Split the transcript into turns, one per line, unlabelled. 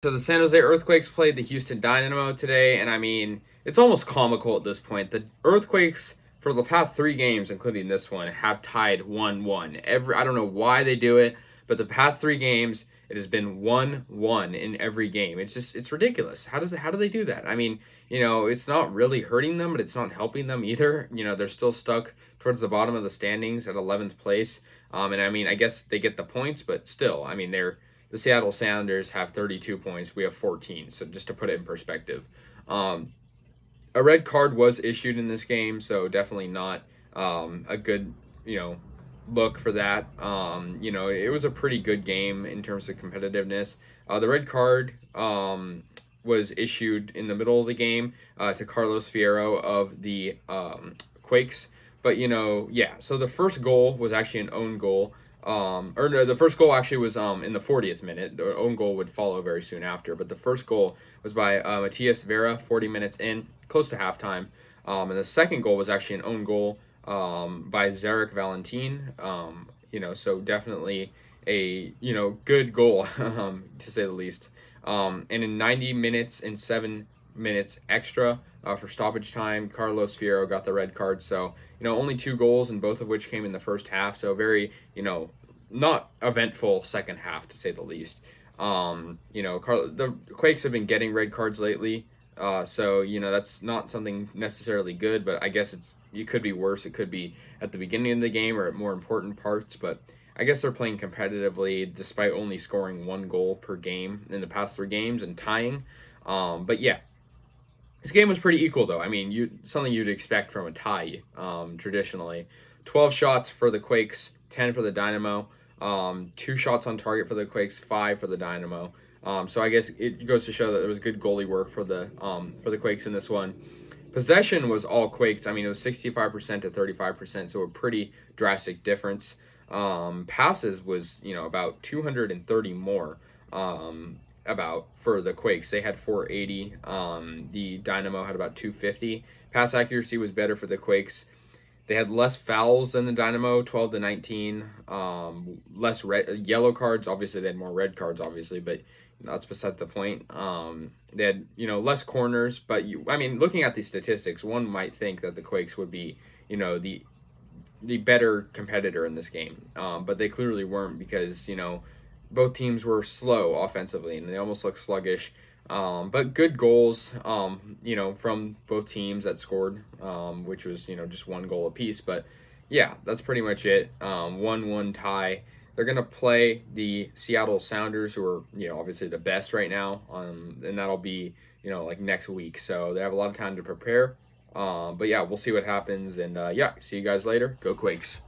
So the San Jose Earthquakes played the Houston Dynamo today, and I mean, it's almost comical at this point. The Earthquakes, for the past 3 games, including this one, have tied 1-1. I don't know why they do it, but the past 3 games, it has been 1-1 in every game. It's ridiculous. How do they do that? I mean, it's not really hurting them, but it's not helping them either. They're still stuck towards the bottom of the standings at 11th place. And I mean, I guess they get the points, but still, I mean, the Seattle Sounders have 32 points. We have 14. So just to put it in perspective, a red card was issued in this game, so definitely not a good look for that. It was a pretty good game in terms of competitiveness. The red card was issued in the middle of the game to Carlos Fierro of the Quakes. But yeah. So the first goal was actually an own goal. Or no, the first goal actually was in the 40th minute. The own goal would follow very soon after. But the first goal was by Matias Vera, 40 minutes in, close to halftime. And the second goal was actually an own goal by Zarek Valentin. So definitely a good goal to say the least. And in 90 minutes and 7 minutes extra for stoppage time, Carlos Fierro got the red card. So only 2 goals, and both of which came in the first half. So very not eventful second half, to say the least. The Quakes have been getting red cards lately. So that's not something necessarily good, but I guess it could be worse. It could be at the beginning of the game or at more important parts, but I guess they're playing competitively despite only scoring 1 goal per game in the past 3 games and tying. But yeah, this game was pretty equal though. I mean, something you'd expect from a tie traditionally. 12 shots for the Quakes, 10 for the Dynamo. 2 shots on target for the Quakes, 5 for the Dynamo. So I guess it goes to show that there was good goalie work for the Quakes in this one. Possession was all Quakes. I mean, it was 65% to 35%, so a pretty drastic difference. Passes was about 230 more about for the Quakes. They had 480. The Dynamo had about 250. Pass accuracy was better for the Quakes. They had less fouls than the Dynamo, 12 to 19. Less yellow cards. Obviously, they had more red cards, obviously, but that's beside the point. They had less corners, but looking at these statistics, one might think that the Quakes would be the better competitor in this game, but they clearly weren't because both teams were slow offensively and they almost looked sluggish. But good goals, from both teams that scored, which was, just 1 goal apiece. But yeah, that's pretty much it. 1-1 tie. They're going to play the Seattle Sounders, who are, obviously the best right now. And that'll be, like next week. So they have a lot of time to prepare. But yeah, we'll see what happens. And yeah, see you guys later. Go Quakes.